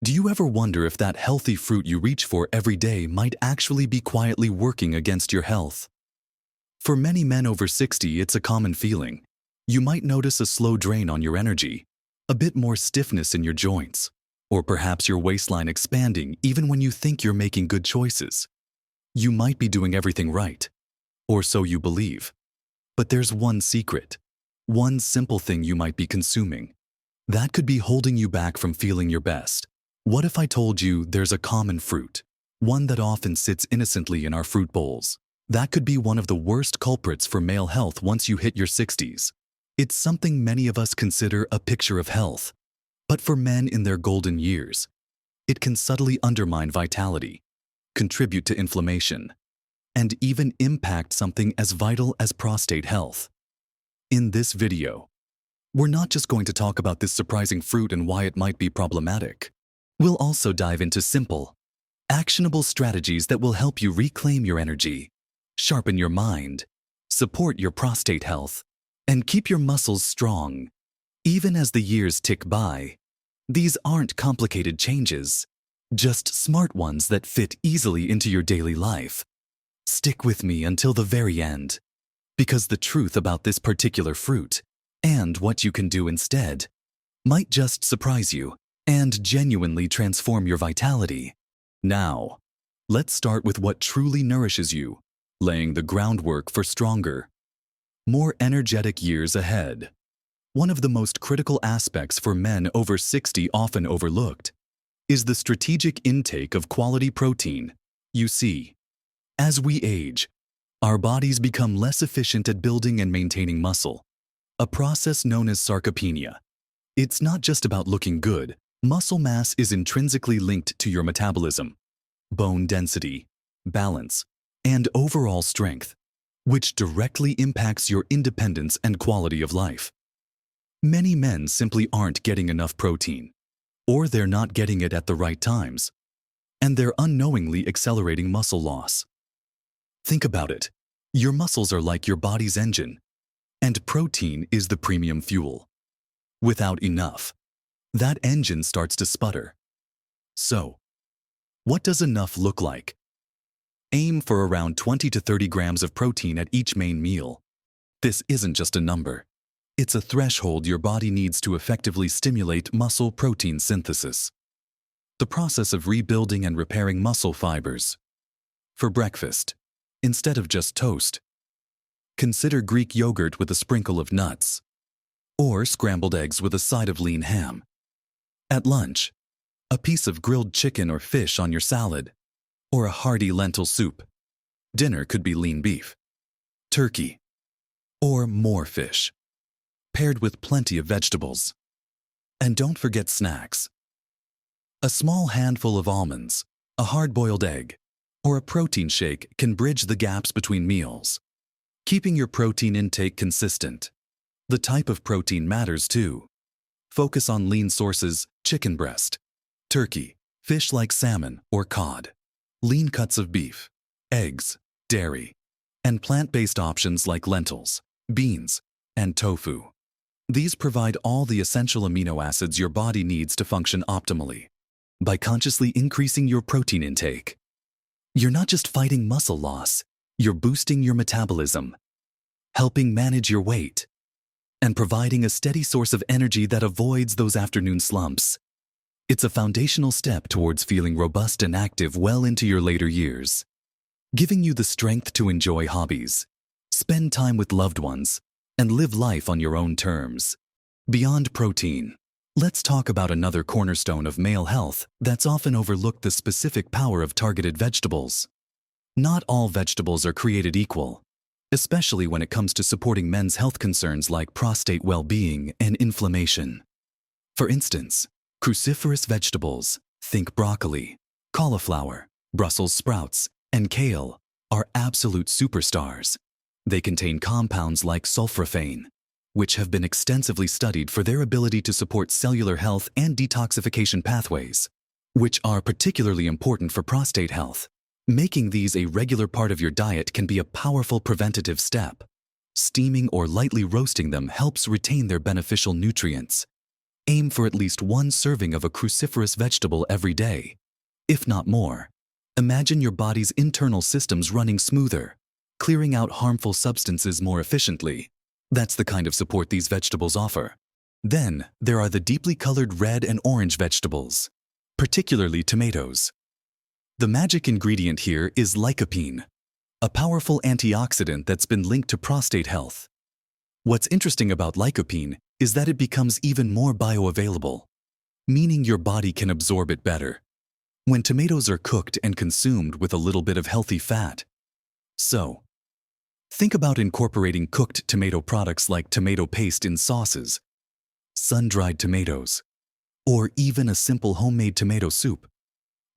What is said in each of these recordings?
Do you ever wonder if that healthy fruit you reach for every day might actually be quietly working against your health? For many men over 60, it's a common feeling. You might notice a slow drain on your energy, a bit more stiffness in your joints, or perhaps your waistline expanding even when you think you're making good choices. You might be doing everything right, or so you believe. But there's one secret, one simple thing you might be consuming. That could be holding you back from feeling your best. What if I told you there's a common fruit, one that often sits innocently in our fruit bowls? That could be one of the worst culprits for male health once you hit your 60s. It's something many of us consider a picture of health. But for men in their golden years, it can subtly undermine vitality, contribute to inflammation, and even impact something as vital as prostate health. In this video, we're not just going to talk about this surprising fruit and why it might be problematic. We'll also dive into simple, actionable strategies that will help you reclaim your energy, sharpen your mind, support your prostate health, and keep your muscles strong. Even as the years tick by, these aren't complicated changes, just smart ones that fit easily into your daily life. Stick with me until the very end, because the truth about this particular fruit and what you can do instead might just surprise you and genuinely transform your vitality. Now, let's start with what truly nourishes you, laying the groundwork for stronger, more energetic years ahead. One of the most critical aspects for men over 60 often overlooked is the strategic intake of quality protein. You see, as we age, our bodies become less efficient at building and maintaining muscle, a process known as sarcopenia. It's not just about looking good. Muscle mass is intrinsically linked to your metabolism, bone density, balance, and overall strength, which directly impacts your independence and quality of life. Many men simply aren't getting enough protein, or they're not getting it at the right times, and they're unknowingly accelerating muscle loss. Think about it. Your muscles are like your body's engine, and protein is the premium fuel. Without enough, that engine starts to sputter. So, what does enough look like? Aim for around 20 to 30 grams of protein at each main meal. This isn't just a number. It's a threshold your body needs to effectively stimulate muscle protein synthesis, the process of rebuilding and repairing muscle fibers. For breakfast, instead of just toast, consider Greek yogurt with a sprinkle of nuts, or scrambled eggs with a side of lean ham. At lunch, a piece of grilled chicken or fish on your salad, or a hearty lentil soup. Dinner could be lean beef, turkey, or more fish, paired with plenty of vegetables. And don't forget snacks. A small handful of almonds, a hard-boiled egg, or a protein shake can bridge the gaps between meals. Keeping your protein intake consistent. The type of protein matters too. Focus on lean sources, chicken breast, turkey, fish like salmon or cod, lean cuts of beef, eggs, dairy, and plant-based options like lentils, beans, and tofu. These provide all the essential amino acids your body needs to function optimally. By consciously increasing your protein intake, you're not just fighting muscle loss, you're boosting your metabolism, helping manage your weight, and providing a steady source of energy that avoids those afternoon slumps. It's a foundational step towards feeling robust and active well into your later years, giving you the strength to enjoy hobbies, spend time with loved ones, and live life on your own terms. Beyond protein, let's talk about another cornerstone of male health that's often overlooked: the specific power of targeted vegetables. Not all vegetables are created equal, especially when it comes to supporting men's health concerns like prostate well-being and inflammation. For instance, cruciferous vegetables, think broccoli, cauliflower, Brussels sprouts, and kale, are absolute superstars. They contain compounds like sulforaphane, which have been extensively studied for their ability to support cellular health and detoxification pathways, which are particularly important for prostate health. Making these a regular part of your diet can be a powerful preventative step. Steaming or lightly roasting them helps retain their beneficial nutrients, Aim for at least one serving of a cruciferous vegetable every day, if not more. Imagine your body's internal systems running smoother, clearing out harmful substances more efficiently. That's the kind of support these vegetables offer. Then, there are the deeply colored red and orange vegetables, particularly tomatoes. The magic ingredient here is lycopene, a powerful antioxidant that's been linked to prostate health. What's interesting about lycopene is that it becomes even more bioavailable, meaning your body can absorb it better when tomatoes are cooked and consumed with a little bit of healthy fat. So, think about incorporating cooked tomato products like tomato paste in sauces, sun-dried tomatoes, or even a simple homemade tomato soup.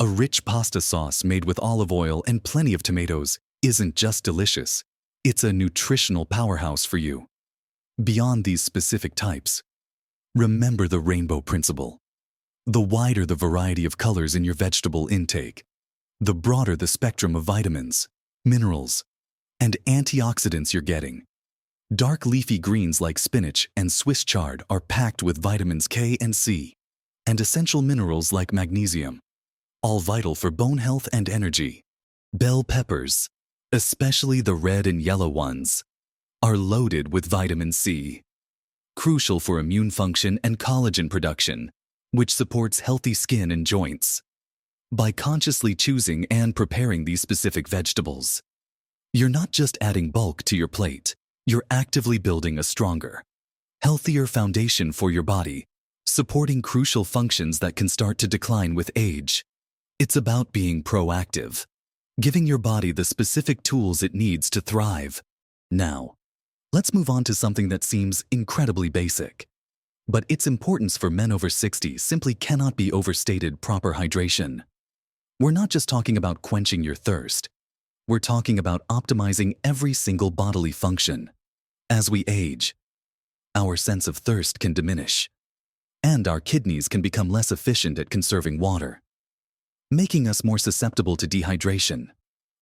A rich pasta sauce made with olive oil and plenty of tomatoes isn't just delicious, it's a nutritional powerhouse for you. Beyond these specific types, remember the rainbow principle. The wider the variety of colors in your vegetable intake, the broader the spectrum of vitamins, minerals, and antioxidants you're getting. Dark leafy greens like spinach and Swiss chard are packed with vitamins K and C, and essential minerals like magnesium, all vital for bone health and energy. Bell peppers, especially the red and yellow ones, are loaded with vitamin C, crucial for immune function and collagen production, which supports healthy skin and joints. By consciously choosing and preparing these specific vegetables, you're not just adding bulk to your plate, you're actively building a stronger, healthier foundation for your body, supporting crucial functions that can start to decline with age. It's about being proactive, giving your body the specific tools it needs to thrive. Now, let's move on to something that seems incredibly basic, but its importance for men over 60 simply cannot be overstated: proper hydration. We're not just talking about quenching your thirst. We're talking about optimizing every single bodily function. As we age, our sense of thirst can diminish, and our kidneys can become less efficient at conserving water, making us more susceptible to dehydration.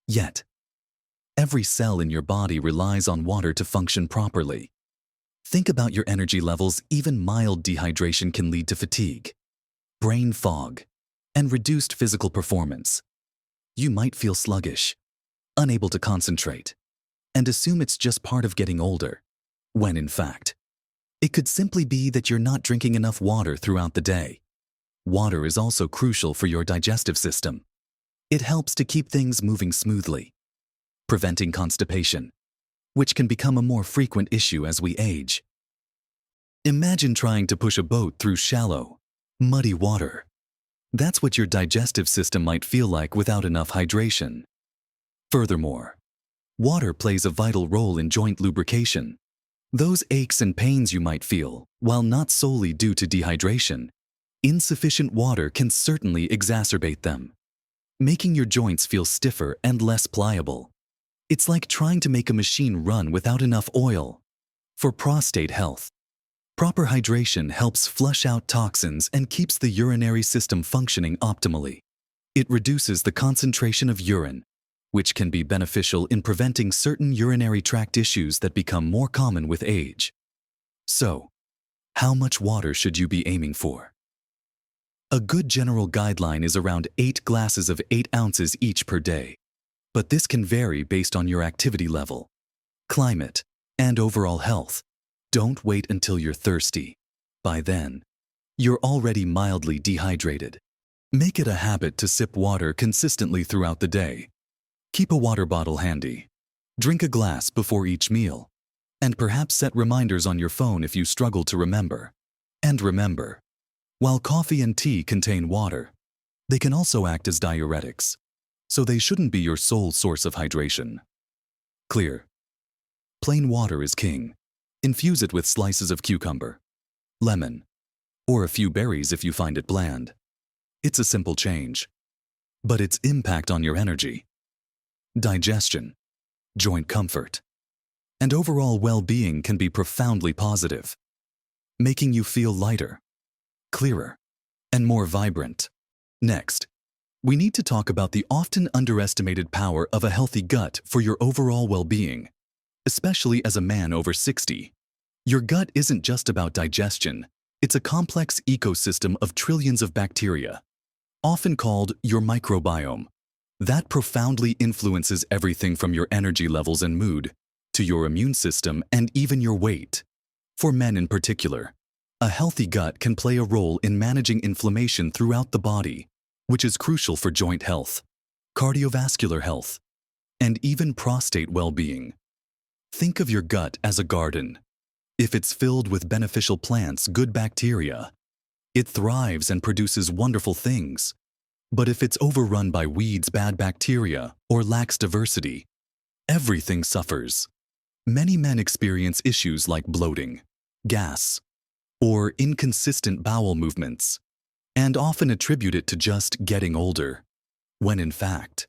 Yet, every cell in your body relies on water to function properly. Think about your energy levels. Even mild dehydration can lead to fatigue, brain fog, and reduced physical performance. You might feel sluggish, unable to concentrate, and assume it's just part of getting older, when in fact, it could simply be that you're not drinking enough water throughout the day. Water is also crucial for your digestive system. It helps to keep things moving smoothly, preventing constipation, which can become a more frequent issue as we age. Imagine trying to push a boat through shallow, muddy water. That's what your digestive system might feel like without enough hydration. Furthermore, water plays a vital role in joint lubrication. Those aches and pains you might feel, while not solely due to dehydration, insufficient water can certainly exacerbate them, making your joints feel stiffer and less pliable. It's like trying to make a machine run without enough oil. For prostate health, proper hydration helps flush out toxins and keeps the urinary system functioning optimally. It reduces the concentration of urine, which can be beneficial in preventing certain urinary tract issues that become more common with age. So, how much water should you be aiming for? A good general guideline is around 8 glasses of 8 ounces each per day. But this can vary based on your activity level, climate, and overall health. Don't wait until you're thirsty. By then, you're already mildly dehydrated. Make it a habit to sip water consistently throughout the day. Keep a water bottle handy. Drink a glass before each meal. And perhaps set reminders on your phone if you struggle to remember. And remember, while coffee and tea contain water, they can also act as diuretics, so they shouldn't be your sole source of hydration. Clear. Plain water is king. Infuse it with slices of cucumber, lemon, or a few berries if you find it bland. It's a simple change, but its impact on your energy, digestion, joint comfort, and overall well-being can be profoundly positive, making you feel lighter, clearer, and more vibrant. Next, we need to talk about the often underestimated power of a healthy gut for your overall well-being, especially as a man over 60. Your gut isn't just about digestion, It's a complex ecosystem of trillions of bacteria, often called your microbiome, that profoundly influences everything from your energy levels and mood to your immune system and even your weight. For men in particular, a healthy gut can play a role in managing inflammation throughout the body, which is crucial for joint health, cardiovascular health, and even prostate well-being. Think of your gut as a garden. If it's filled with beneficial plants, good bacteria, it thrives and produces wonderful things. But if it's overrun by weeds, bad bacteria, or lacks diversity, everything suffers. Many men experience issues like bloating, gas, or inconsistent bowel movements, and often attribute it to just getting older, when in fact,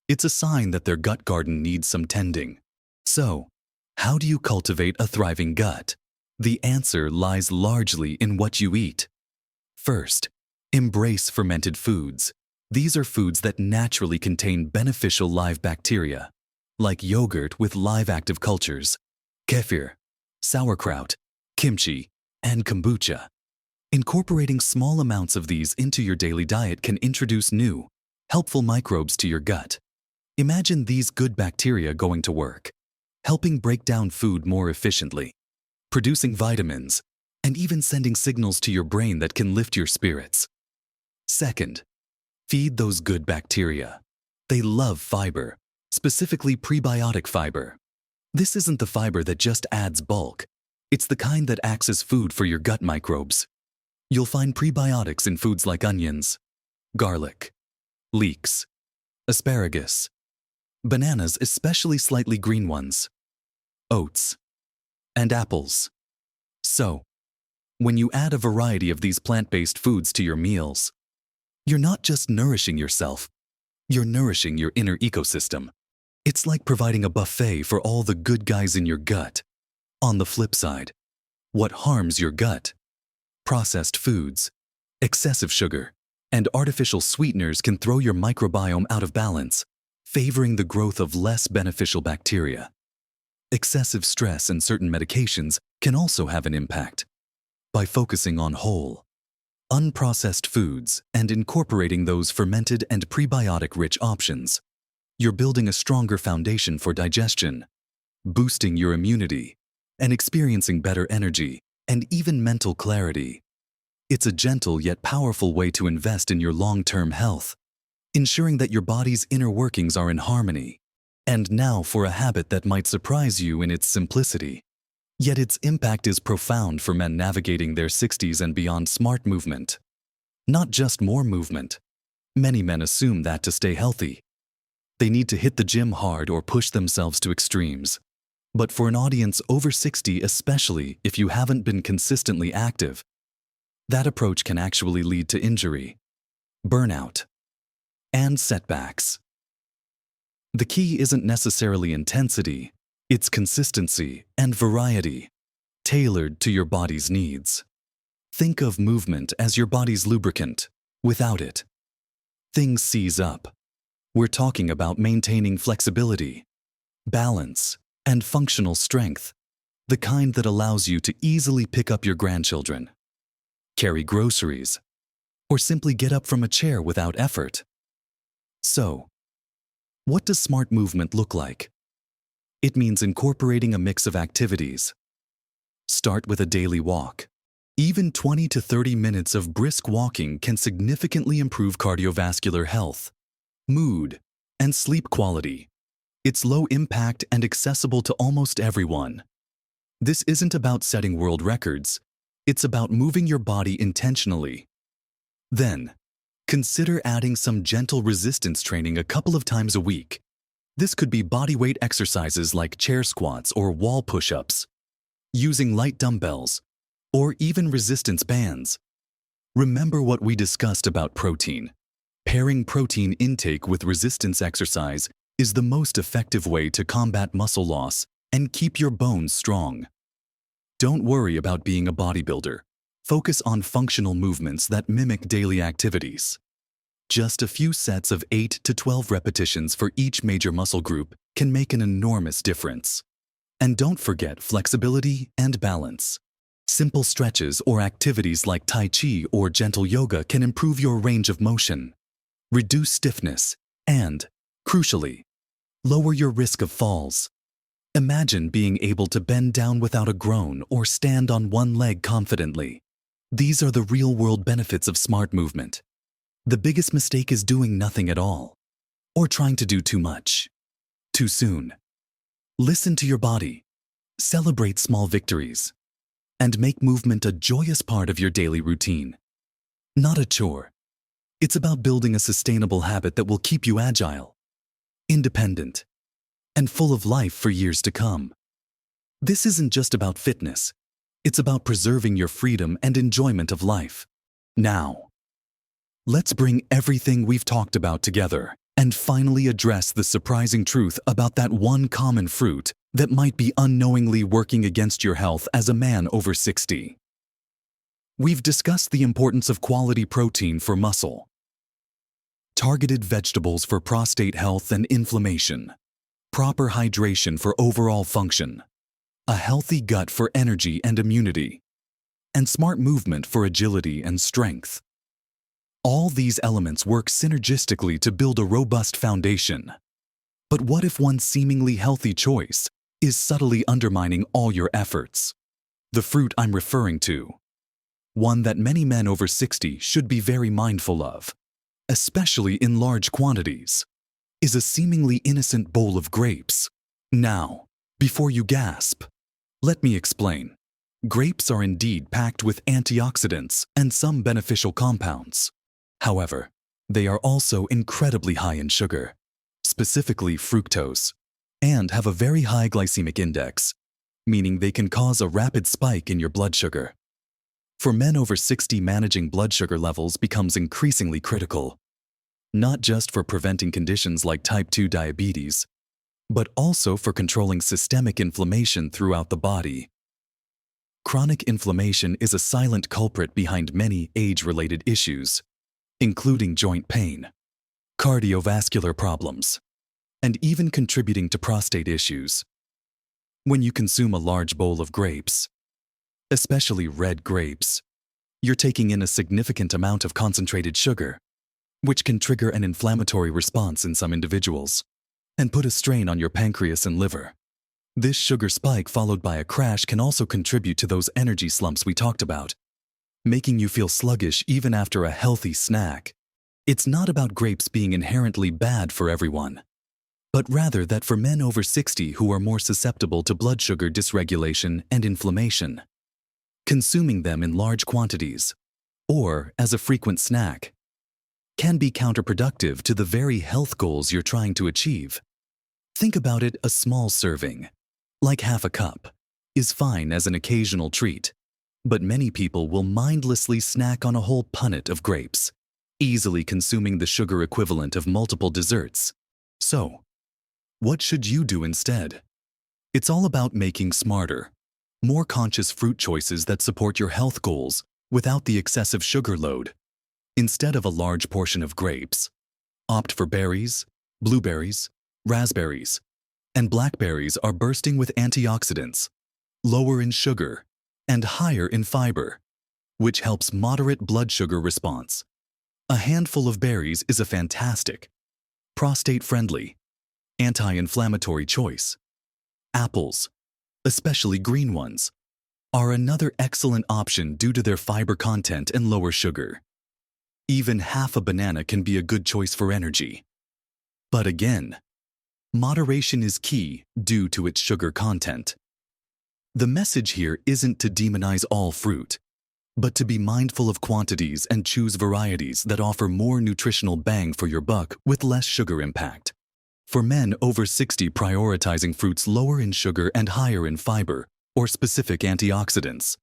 it's a sign that their gut garden needs some tending. So, how do you cultivate a thriving gut? The answer lies largely in what you eat. First, embrace fermented foods. These are foods that naturally contain beneficial live bacteria, like yogurt with live active cultures, kefir, sauerkraut, kimchi, and kombucha. Incorporating small amounts of these into your daily diet can introduce new, helpful microbes to your gut. Imagine these good bacteria going to work, helping break down food more efficiently, producing vitamins, and even sending signals to your brain that can lift your spirits. Second, feed those good bacteria. They love fiber, specifically prebiotic fiber. This isn't the fiber that just adds bulk. It's the kind that acts as food for your gut microbes. You'll find prebiotics in foods like onions, garlic, leeks, asparagus, bananas, especially slightly green ones, oats, and apples. So, when you add a variety of these plant-based foods to your meals, you're not just nourishing yourself, you're nourishing your inner ecosystem. It's like providing a buffet for all the good guys in your gut. On the flip side, what harms your gut? Processed foods, excessive sugar, and artificial sweeteners can throw your microbiome out of balance, favoring the growth of less beneficial bacteria. Excessive stress and certain medications can also have an impact. By focusing on whole, unprocessed foods and incorporating those fermented and prebiotic-rich options, you're building a stronger foundation for digestion, boosting your immunity, and experiencing better energy and even mental clarity. It's a gentle yet powerful way to invest in your long-term health, ensuring that your body's inner workings are in harmony. And now for a habit that might surprise you in its simplicity. Yet its impact is profound for men navigating their 60s and beyond: smart movement. Not just more movement. Many men assume that to stay healthy, they need to hit the gym hard or push themselves to extremes. But for an audience over 60, especially if you haven't been consistently active, that approach can actually lead to injury, burnout, and setbacks. The key isn't necessarily intensity, it's consistency and variety, tailored to your body's needs. Think of movement as your body's lubricant. Without it, things seize up. We're talking about maintaining flexibility, balance, and functional strength, the kind that allows you to easily pick up your grandchildren, carry groceries, or simply get up from a chair without effort. So, what does smart movement look like? It means incorporating a mix of activities. Start with a daily walk. Even 20 to 30 minutes of brisk walking can significantly improve cardiovascular health, mood, and sleep quality. It's low impact and accessible to almost everyone. This isn't about setting world records. It's about moving your body intentionally. Then, consider adding some gentle resistance training a couple of times a week. This could be bodyweight exercises like chair squats or wall push-ups, using light dumbbells, or even resistance bands. Remember what we discussed about protein. Pairing protein intake with resistance exercise is the most effective way to combat muscle loss and keep your bones strong. Don't worry about being a bodybuilder. Focus on functional movements that mimic daily activities. Just a few sets of 8 to 12 repetitions for each major muscle group can make an enormous difference. And don't forget flexibility and balance. Simple stretches or activities like Tai Chi or gentle yoga can improve your range of motion, reduce stiffness, and, crucially, lower your risk of falls. Imagine being able to bend down without a groan or stand on one leg confidently. These are the real-world benefits of smart movement. The biggest mistake is doing nothing at all, or trying to do too much, too soon. Listen to your body, celebrate small victories, and make movement a joyous part of your daily routine. Not a chore. It's about building a sustainable habit that will keep you agile, independent, and full of life for years to come. This isn't just about fitness. It's about preserving your freedom and enjoyment of life. Now, let's bring everything we've talked about together and finally address the surprising truth about that one common fruit that might be unknowingly working against your health as a man over 60. We've discussed the importance of quality protein for muscle, targeted vegetables for prostate health and inflammation, proper hydration for overall function, a healthy gut for energy and immunity, and smart movement for agility and strength. All these elements work synergistically to build a robust foundation. But what if one seemingly healthy choice is subtly undermining all your efforts? The fruit I'm referring to, one that many men over 60 should be very mindful of, especially in large quantities, is a seemingly innocent bowl of grapes. Now, before you gasp, let me explain. Grapes are indeed packed with antioxidants and some beneficial compounds. However, they are also incredibly high in sugar, specifically fructose, and have a very high glycemic index, meaning they can cause a rapid spike in your blood sugar. For men over 60, managing blood sugar levels becomes increasingly critical, not just for preventing conditions like type 2 diabetes, but also for controlling systemic inflammation throughout the body. Chronic inflammation is a silent culprit behind many age-related issues, including joint pain, cardiovascular problems, and even contributing to prostate issues. When you consume a large bowl of grapes, especially red grapes, you're taking in a significant amount of concentrated sugar, which can trigger an inflammatory response in some individuals and put a strain on your pancreas and liver. This sugar spike followed by a crash can also contribute to those energy slumps we talked about, making you feel sluggish even after a healthy snack. It's not about grapes being inherently bad for everyone, but rather that for men over 60 who are more susceptible to blood sugar dysregulation and inflammation, consuming them in large quantities, or as a frequent snack, can be counterproductive to the very health goals you're trying to achieve. Think about it: a small serving, like half a cup, is fine as an occasional treat, but many people will mindlessly snack on a whole punnet of grapes, easily consuming the sugar equivalent of multiple desserts. So, what should you do instead? It's all about making smarter, more conscious fruit choices that support your health goals without the excessive sugar load. Instead of a large portion of grapes, opt for berries. Blueberries, raspberries, and blackberries are bursting with antioxidants, lower in sugar, and higher in fiber, which helps moderate blood sugar response. A handful of berries is a fantastic, prostate-friendly, anti-inflammatory choice. Apples, especially green ones, are another excellent option due to their fiber content and lower sugar. Even half a banana can be a good choice for energy. But again, moderation is key due to its sugar content. The message here isn't to demonize all fruit, but to be mindful of quantities and choose varieties that offer more nutritional bang for your buck with less sugar impact. For men over 60, prioritizing fruits lower in sugar and higher in fiber or specific antioxidants,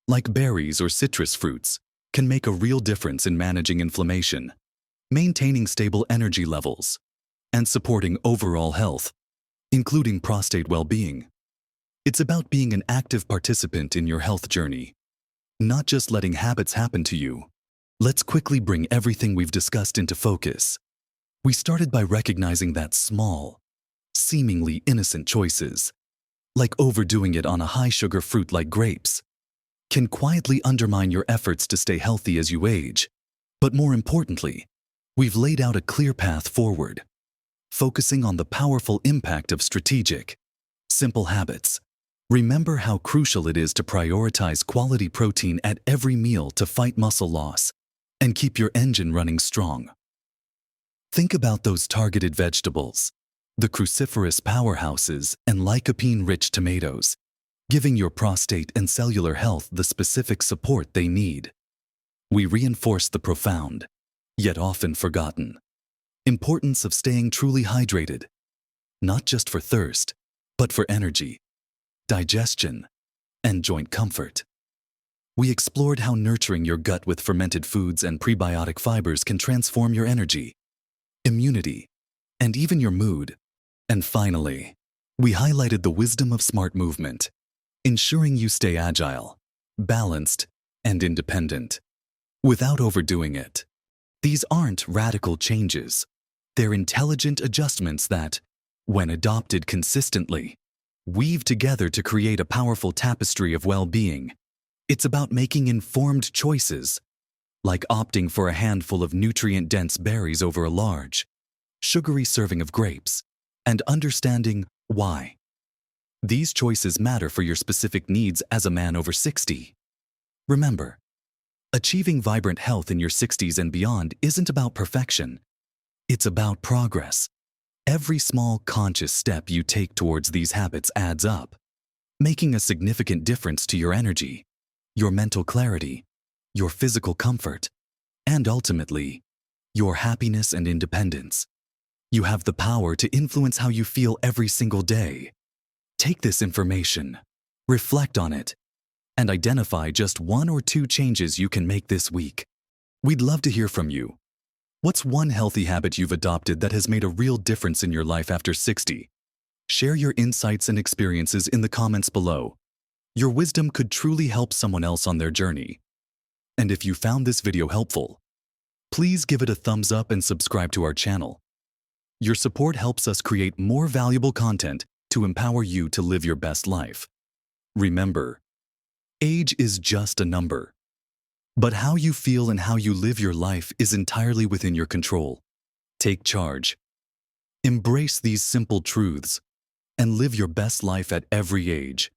like berries or citrus fruits, can make a real difference in managing inflammation, maintaining stable energy levels, and supporting overall health, including prostate well-being. It's about being an active participant in your health journey, not just letting habits happen to you. Let's quickly bring everything we've discussed into focus. We started by recognizing that small, seemingly innocent choices, like overdoing it on a high-sugar fruit like grapes, can quietly undermine your efforts to stay healthy as you age. But more importantly, we've laid out a clear path forward, focusing on the powerful impact of strategic, simple habits. Remember how crucial it is to prioritize quality protein at every meal to fight muscle loss and keep your engine running strong. Think about those targeted vegetables, the cruciferous powerhouses and lycopene-rich tomatoes, giving your prostate and cellular health the specific support they need. We reinforce the profound, yet often forgotten, importance of staying truly hydrated, not just for thirst, but for energy, digestion, and joint comfort. We explored how nurturing your gut with fermented foods and prebiotic fibers can transform your energy, immunity, and even your mood. And finally, we highlighted the wisdom of smart movement, ensuring you stay agile, balanced, and independent, without overdoing it. These aren't radical changes. They're intelligent adjustments that, when adopted consistently, weave together to create a powerful tapestry of well-being. It's about making informed choices, like opting for a handful of nutrient-dense berries over a large, sugary serving of grapes, and understanding why. These choices matter for your specific needs as a man over 60. Remember, achieving vibrant health in your 60s and beyond isn't about perfection. It's about progress. Every small conscious step you take towards these habits adds up, making a significant difference to your energy, your mental clarity, your physical comfort, and ultimately, your happiness and independence. You have the power to influence how you feel every single day. Take this information, reflect on it, and identify just 1 or 2 changes you can make this week. We'd love to hear from you. What's one healthy habit you've adopted that has made a real difference in your life after 60? Share your insights and experiences in the comments below. Your wisdom could truly help someone else on their journey. And if you found this video helpful, please give it a thumbs up and subscribe to our channel. Your support helps us create more valuable content to empower you to live your best life. Remember, age is just a number. But how you feel and how you live your life is entirely within your control. Take charge. Embrace these simple truths and live your best life at every age.